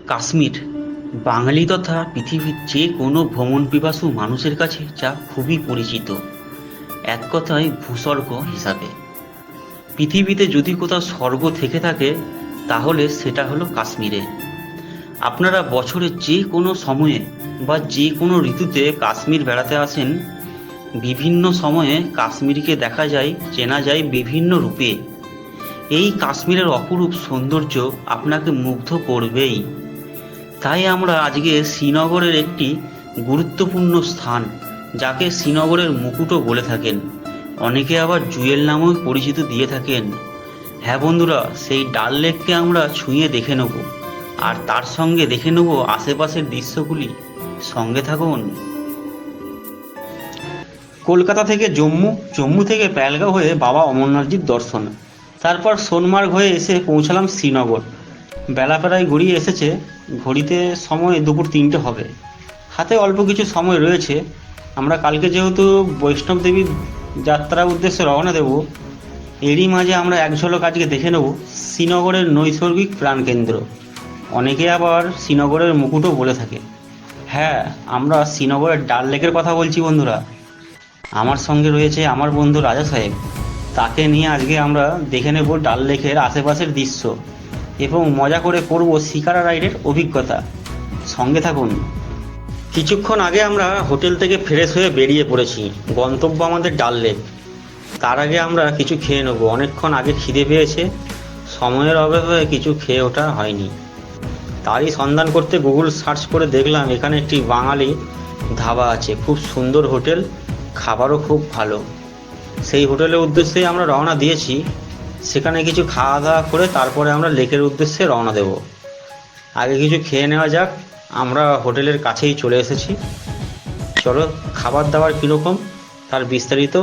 কাশ্মীর বাঙালি তথা পৃথিবীর যে কোনো ভ্রমণ পিপাসু মানুষের কাছে যা খুবই পরিচিত, এক কথায় ভূস্বর্গ হিসাবে। পৃথিবীতে যদি কোথাও স্বর্গ থেকে থাকে তাহলে সেটা হলো কাশ্মীরে। আপনারা বছরের যে কোনো সময়ে বা যে কোনো ঋতুতে কাশ্মীর বেড়াতে আসেন, বিভিন্ন সময়ে কাশ্মীরকে দেখা যায়, চেনা যায় বিভিন্ন রূপে। এই কাশ্মীরের অপরূপ সৌন্দর্য আপনাকে মুগ্ধ করবেই। তাই আমরা আজকে শ্রীনগরের একটি গুরুত্বপূর্ণ স্থান, যাকে শ্রীনগরের মুকুটও বলে থাকেন, অনেকে আবার জুয়েল নামেও পরিচিত দিয়ে থাকেন। হ্যাঁ বন্ধুরা, সেই ডাল লেককে আমরা ছুঁয়ে দেখে নেব, আর তার সঙ্গে দেখে নেব আশেপাশের দৃশ্যগুলি। সঙ্গে থাকুন। কলকাতা থেকে জম্মু, জম্মু থেকে পেহেলগাঁও হয়ে বাবা অমরনাথজির দর্শন, তারপর সোনমার্গ হয়ে এসে পৌঁছালাম শ্রীনগর। বেলা প্রায় গড়িয়ে এসেছে, ঘড়িতে সময় দুপুর 3টে হবে। হাতে অল্প কিছু সময় রয়েছে। আমরা কালকে যেহেতু বৈষ্ণব দেবীর যাত্রার উদ্দেশ্যে রওনা দেব, এরই মাঝে আমরা এক ঝলক আজকে দেখে নেব শ্রীনগরের নৈসর্গিক প্রাণকেন্দ্র, অনেকে আবার শ্রীনগরের মুকুটও বলে থাকে। হ্যাঁ, আমরা শ্রীনগরের ডাল লেকের কথা বলছি বন্ধুরা। আমার সঙ্গে রয়েছে আমার বন্ধু রাজা সাহেব। তাকে নিয়ে আজকে আমরা দেখে নেব ডাল লেকের আশেপাশের দৃশ্য এবং মজা করে করব শিকারা রাইডের অভিজ্ঞতা। সঙ্গে থাকুন। কিছুক্ষণ আগে আমরা হোটেল থেকে ফ্রেশ হয়ে বেরিয়ে পড়েছি, গন্তব্য আমাদের ডাল লেক। তার আগে আমরা কিছু খেয়ে নেবো, অনেকক্ষণ আগে খিদে পেয়েছে, সময়ের অভাবে কিছু খেয়ে ওঠা হয়নি। তারই সন্ধান করতে গুগল সার্চ করে দেখলাম এখানে একটি বাঙালি ধাবা আছে, খুব সুন্দর হোটেল, খাবারও খুব ভালো। সেই হোটেলের উদ্দেশ্যে আমরা রওনা দিয়েছি। সেখানে কিছু খাওয়া দাওয়া করে তারপরে আমরা লেকের উদ্দেশ্যে রওনা দেব। আগে কিছু খেয়ে নেওয়া যাক। আমরা হোটেলের কাছেই চলে এসেছি। চলো, খাবার দাবার কীরকম তার বিস্তারিত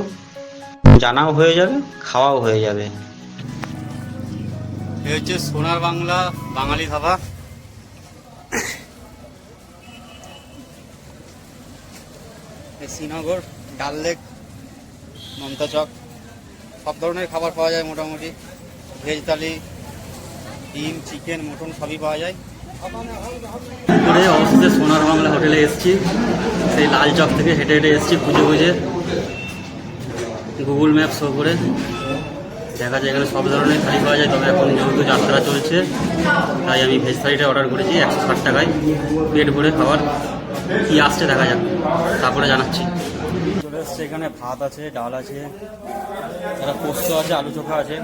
জানাও হয়ে যাবে, খাওয়াও হয়ে যাবে। এ হচ্ছে সোনার বাংলা বাঙালি ধাবা। শ্রীনগর, ডাল লেক, মমতা চক, সব ধরনের খাবার পাওয়া যায় মোটামুটি। ভেজ থালি, ডিম, চিকেন, মটন সবই পাওয়া যায়। অবশেষে সোনার বাংলা হোটেলে এসেছি। সেই লাল চক থেকে হেঁটে হেঁটে এসেছি খুঁজে খুঁজে, গুগল ম্যাপ শো করে। দেখা যায় এখানে সব ধরনের থালি পাওয়া যায়, তবে এখন যেহেতু যাত্রা চলছে তাই আমি ভেজ থালিটা অর্ডার করেছি 160 টাকায়, পেট ভরে খাবার। কী আসছে দেখা যাক, তারপরে জানাচ্ছি। চলে এসছে, এখানে ভাত আছে, ডাল আছে, একটা পোস্ত আছে, আলু চোখা আছে।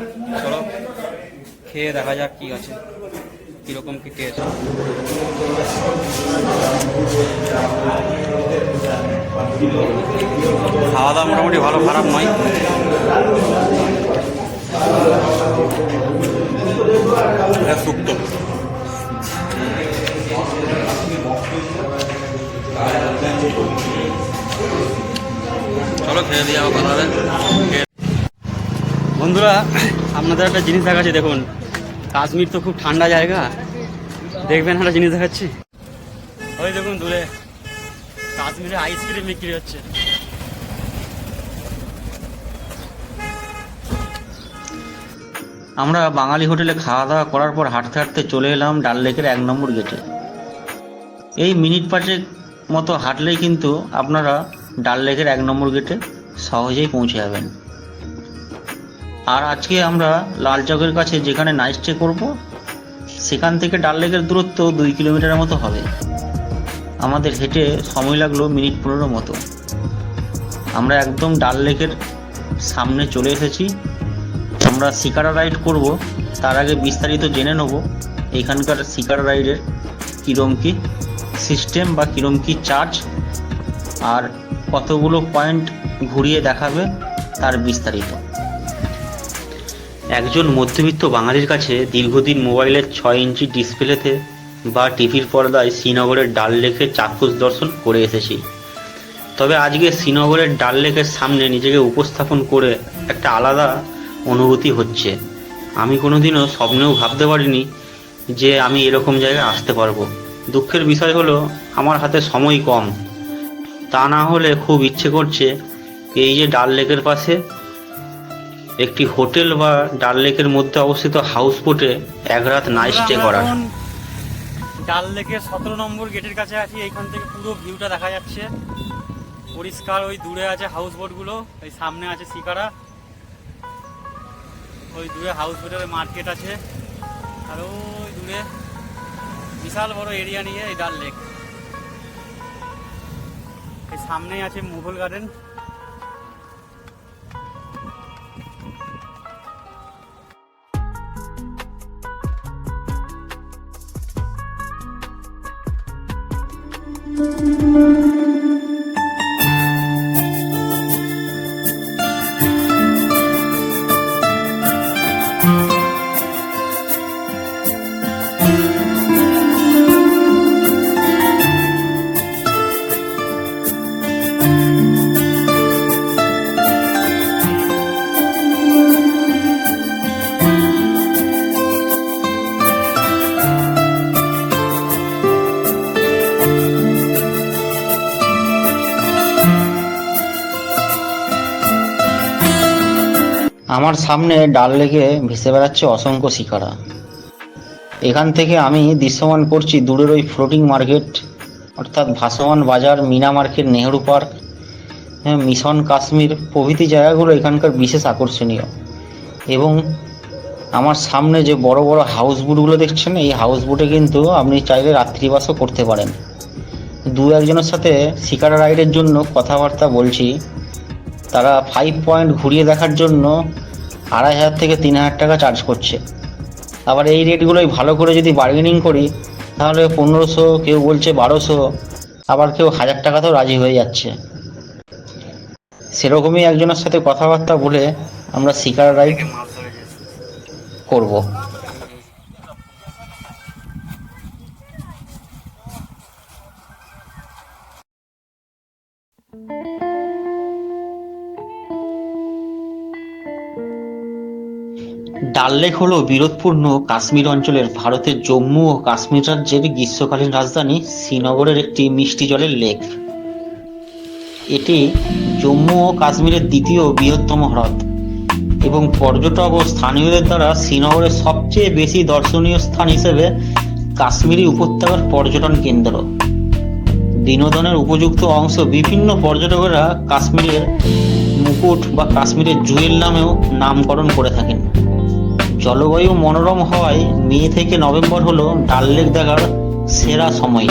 চলো খেয়ে দেখা যাক কী আছে, কীরকম কী টেস্ট। খাওয়া দাওয়া মোটামুটি ভালো, খারাপ নয়। শুক্তো চলো খেয়ে দিয়ে আবার কথা হবে। বন্ধুরা, আপনাদের একটা জিনিস দেখাচ্ছি, দেখুন। কাশ্মীর তো খুব ঠান্ডা জায়গা, দেখবেন একটা জিনিস দেখাচ্ছি। ওই দেখুন দূরে কাশ্মীরে আইসক্রিম বিক্রি হচ্ছে। আমরা বাঙালি হোটেলে খাওয়া দাওয়া করার পর হাঁটতে হাঁটতে চলে এলাম ডাল লেকের 1 নম্বর গেটে। এই মিনিট 5 মতো হাঁটলেই কিন্তু আপনারা ডাল লেকের 1 নম্বর গেটে সহজেই পৌঁছে যাবেন। আর আজকে আমরা লাল চকের কাছে যেখানে নাইট স্টে করবো, সেখান থেকে ডাল লেকের দূরত্ব 2 কিলোমিটারের মতো হবে। আমাদের হেঁটে সময় লাগলো মিনিট 15 মতো। আমরা একদম ডাল লেকের সামনে চলে এসেছি। আমরা শিকারা রাইড করব, তার আগে বিস্তারিত জেনে নেব এখানকার শিকারা রাইডের কীরকম কী সিস্টেম বা কীরকম কী চার্জ, আর কতগুলো পয়েন্ট ঘুরিয়ে দেখাবে তার বিস্তারিত। একজন মধ্যবিত্ত বাঙালির কাছে দীর্ঘদিন মোবাইলের 6 ইঞ্চি ডিসপ্লেতে বা টিভির পর্দায় শ্রীনগরের ডাল লেকের চাক্ষুষ দর্শন করে এসেছি। তবে আজকে শ্রীনগরের ডাল লেকের সামনে নিজেকে উপস্থাপন করে একটা আলাদা অনুভূতি হচ্ছে। আমি কোনোদিনও স্বপ্নেও ভাবতে পারিনি যে আমি এরকম জায়গায় আসতে পারবো। দুঃখের বিষয় হলো আমার হাতে সময় কম, তা না হলে খুব ইচ্ছে করছে এই যে ডাল লেকের পাশে একটি হোটেল বা ডাল লেকের মধ্যে অবস্থিত হাউস বোটে 1 রাত নাইট স্টে করার। ডাল লেকের 17 নম্বর গেটের কাছে আছি। এইখান থেকে পুরো ভিউটা দেখা যাচ্ছে পরিষ্কার। ওই দূরে আছে হাউস বোটগুলো, ওই সামনে আছে শিকারা, ওই দূরে হাউস বোটের মার্কেট আছে, আর ওই দূরে বিশাল বড় এরিয়া নিয়ে এই ডাল লেক। এই সামনেই আছে মুঘল গার্ডেন। আমার সামনে ডাল লেকে ভেসে বেড়াচ্ছে অসংখ্য শিকারা। এখান থেকে আমি দৃশ্যমান করছি দূরের ওই ফ্লোটিং মার্কেট, অর্থাৎ ভাসমান বাজার, Meena market, Nehru park, mission Kashmir প্রভৃতি জায়গাগুলো এখানকার বিশেষ আকর্ষণীয়। এবং আমার সামনে যে বড় বড় হাউস বোটগুলো দেখছেন, এই হাউস বোটে কিন্তু আপনি চাইলে রাত্রিবাসও করতে পারেন। দু একজনের সাথে শিকারা রাইডের জন্য কথাবার্তা বলছি, তারা 5 পয়েন্ট ঘুরিয়ে দেখার জন্য 2500 থেকে 3000 টাকা চার্জ করছে। আবার এই রেটগুলোই ভালো করে যদি বার্গেনিং করি তাহলে 1500, কেউ বলছে 1200, আবার কেউ 1000 টাকাতেও রাজি হয়ে যাচ্ছে। সেরকমই একজনের সাথে কথাবার্তা বলে আমরা শিকারা রাইড করব। ডাল লেক হলো বিরোধপূর্ণ কাশ্মীর অঞ্চলের ভারতের জম্মু ও কাশ্মীর রাজ্যের গ্রীষ্মকালীন রাজধানী শ্রীনগরের একটি মিষ্টি জলের লেক। এটি জম্মু ও কাশ্মীরের দ্বিতীয় বৃহত্তম হ্রদ এবং পর্যটক ও স্থানীয়দের দ্বারা শ্রীনগরের সবচেয়ে বেশি দর্শনীয় স্থান হিসেবে কাশ্মীরি উপত্যকার পর্যটন কেন্দ্র। বিনোদনের উপযুক্ত অংশ বিভিন্ন পর্যটকেরা কাশ্মীরের মুকুট বা কাশ্মীরের জুয়েল নামেও নামকরণ করে থাকেন। জলবায়ু মনোরম হওয়ায় মে থেকে নভেম্বর হলো ডাল লেক দেখার সেরা সময়।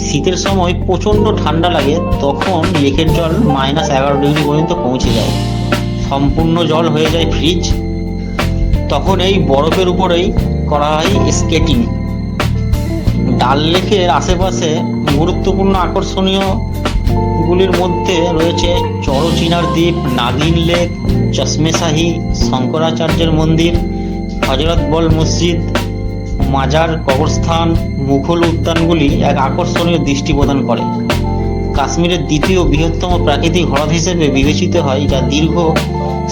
শীতের সময় প্রচণ্ড ঠান্ডা লাগে, তখন লেকের জল -11 ডিগ্রি পর্যন্ত পৌঁছে যায়, সম্পূর্ণ জল হয়ে যায় ফ্রিজ। তখন এই বরফের উপরেই করা হয় স্কেটিং। ডাল লেকের আশেপাশে গুরুত্বপূর্ণ আকর্ষণীয় গুলির মধ্যে রয়েছে চরচিনার দ্বীপ, নাগিন লেক, চশমে শাহী, শঙ্করাচার্যের মন্দির, হজরত বল মসজিদ, মাজার, কবরস্থান, মুঘল উদ্যানগুলি এক আকর্ষণীয় দৃষ্টি প্রদান করে। কাশ্মীরের দ্বিতীয় বৃহত্তম প্রাকৃতিক হ্রদ হিসেবে বিবেচিত হয়, যা দীর্ঘ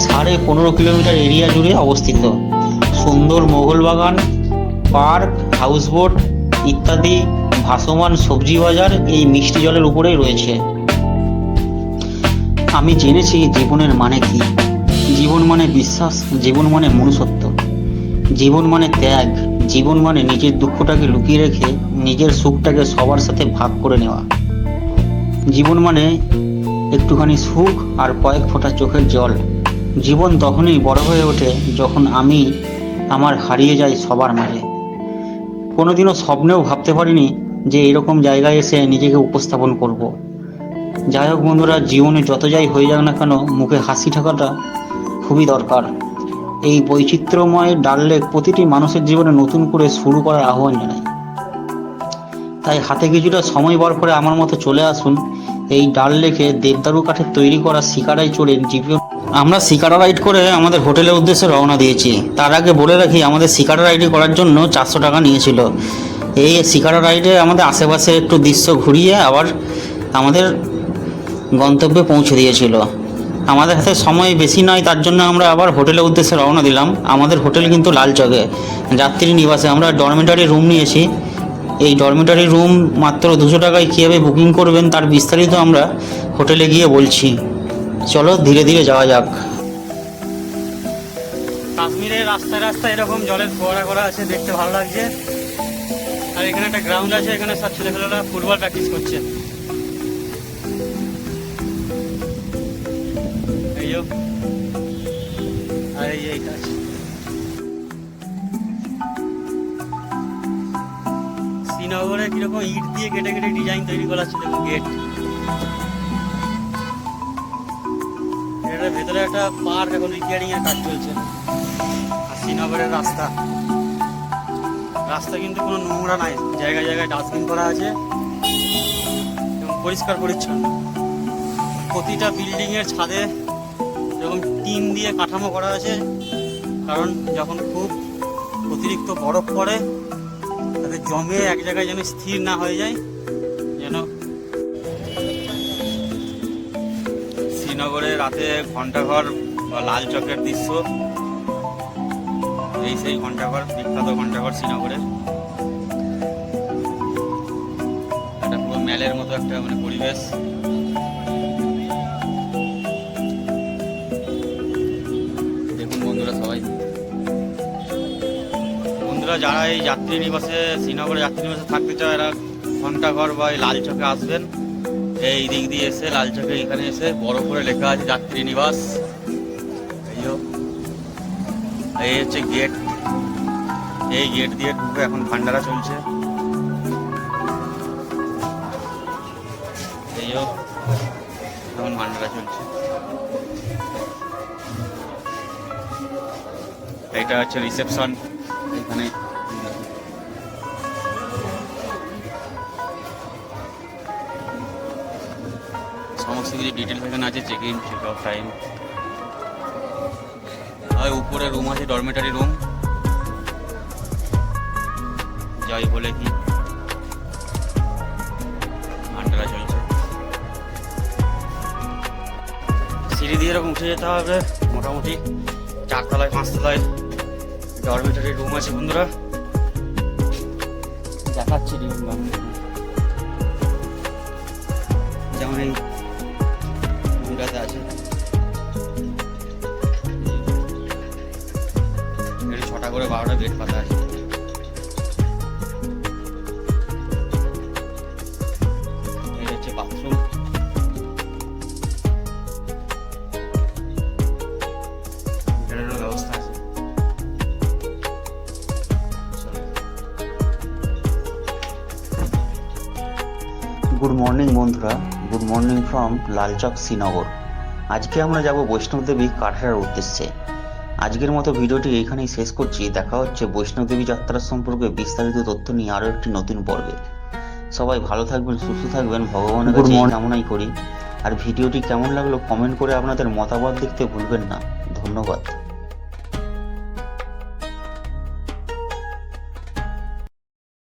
15.5 কিলোমিটার এরিয়া জুড়ে অবস্থিত। সুন্দর মোগল বাগান, পার্ক, হাউসবোট ইত্যাদি ভাসমান সবজি বাজার এই মিষ্টি জলের উপরেই রয়েছে। আমি জেনেছি জীবনের মানে কি। জীবন মানে বিশ্বাস, জীবন মানে মনুষ্যত্ব, জীবন মানে ত্যাগ, জীবন মানে নিজের দুঃখটাকে লুকিয়ে রেখে নিজের সুখটাকে সবার সাথে ভাগ করে নেওয়া। জীবন মানে একটুখানি সুখ আর কয়েক ফোঁটা চোখের জল। জীবন তখনই বড় হয়ে ওঠে যখন আমি আমার হারিয়ে যাই সবার মাঝে। কোনোদিনও স্বপ্নেও ভাবতে পারিনি যে এরকম জায়গায় এসে নিজেকে উপস্থাপন করব। যাই হোক বন্ধুরা, জীবনে যত যাই হয়ে যাক না কেন, মুখে হাসি থাকাটা খুবই দরকার। এই বৈচিত্র্যময় ডাল লেক প্রতিটি মানুষের জীবনে নতুন করে শুরু করার আহ্বান জানায়। তাই হাতে কিছুটা সময় বার করে আমার মতো চলে আসুন এই ডাল লেকে দেবদারু কাঠের তৈরি করা শিকারায় চড়ে জীবন। আমরা শিকারা রাইড করে আমাদের হোটেলের উদ্দেশ্যে রওনা দিয়েছি। তার আগে বলে রাখি, আমাদের শিকারা রাইড করার জন্য 400 টাকা নিয়েছিল। এই শিকারা রাইডে আমাদের আশেপাশে একটু দৃশ্য ঘুরিয়ে আবার আমাদের গন্তব্যে পৌঁছে দিয়েছিল। আমাদের হাতে সময় বেশি নয়, তার জন্য আমরা আবার হোটেলের উদ্দেশ্যে রওনা দিলাম। আমাদের হোটেল কিন্তু লালচকে যাত্রী নিবাসে। আমরা ডরমিটরি রুম নিয়েছি। এই ডরমিটরি রুম মাত্র 200 টাকায় কীভাবে বুকিং করবেন তার বিস্তারিত আমরা হোটেলে গিয়ে বলছি। চলো ধীরে ধীরে যাওয়া যাক। কাশ্মীরের রাস্তায় রাস্তায় এরকম জলের ফোয়ারা করা আছে, দেখতে ভালো লাগছে। আর এখানে একটা গ্রাউন্ড আছে, এখানে সব ছেলেপেলেরা ফুটবল প্র্যাকটিস করছে। এই যো, আর এইটা আছে। শ্রীনগরে কিরকম ইট দিয়ে কেটে কেটে ডিজাইন তৈরি করা ছিল গেট। এটার ভেতরে একটা পার্ক, এখন রিপেয়ারিং এর কাজ চলছে। আর শ্রীনগরের রাস্তা কিন্তু কোনো নোংরা নাই, জায়গায় জায়গায় ডাস্টবিন করা আছে এবং পরিষ্কার পরিচ্ছন্ন। প্রতিটা বিল্ডিং এর ছাদে এরকম টিন দিয়ে কাঠামো করা আছে, কারণ যখন খুব অতিরিক্ত বরফ পড়ে তাতে জমে এক জায়গায় যেন স্থির না হয়ে যায়। যেন শ্রীনগরে রাতে ঘন্টাঘর বা লাল চকের দৃশ্য, এই সেই ঘন্টাঘর, বিখ্যাত ঘন্টাঘর শ্রীনগরের। একটা পুরো মেলের মতো একটা মানে পরিবেশ। দেখুন বন্ধুরা, সবাই বন্ধুরা যারা এই যাত্রী নিবাসে, শ্রীনগরে যাত্রী নিবাসে থাকতে চায়, এরা ঘন্টাঘর বা এই লাল চকে আসবেন। এই দিক দিয়ে এসে লাল চকে এখানে এসে বড় করে লেখা আছে যাত্রী নিবাস। এই হচ্ছে গেট, এই গেট দিয়ে ঢুকে এখন ভান্ডারা চলছে। এই এখন ভান্ডারা চলছে। এটা হচ্ছে রিসেপশন। এখানে সমস্ত কিছু ডিটেলস এখানে আছে, check in, check out time. আর উপরে রুম আছে, ডরমেটারি রুম। যাই বলে কি ভান্ডারা চলছে। সিঁড়ি দিয়ে এরকম উঠে যেতে হবে, মোটামুটি 4 তলায় 5 তলায় ডরমেটারি রুম আছে বন্ধুরা। দেখাচ্ছি যেমন এই রুমটাতে আছে। এর 6টা করে 12টা বেড পাতা আছে। এটা হচ্ছে বাথরুম। এটারও ব্যবস্থা আছে। গুড মর্নিং বন্ধুরা, good morning from Lalchak Srinagar. আজকে আমরা যাব বৈষ্ণবদেবী কাটরার উদ্দেশ্যে। আজকের মতো ভিডিওটি এইখানেই শেষ করছি। দেখা হচ্ছে বৈষ্ণবদেবী যাত্রার সম্পর্কে বিস্তারিত তথ্য নিয়ে আরও একটি নতুন পর্বে। সবাই ভালো থাকবেন, সুস্থ থাকবেন, ভগবানের কাছে এই কামনাই করি। আর ভিডিওটি কেমন লাগলো কমেন্ট করে আপনাদের মতামত লিখতে ভুলবেন না। ধন্যবাদ।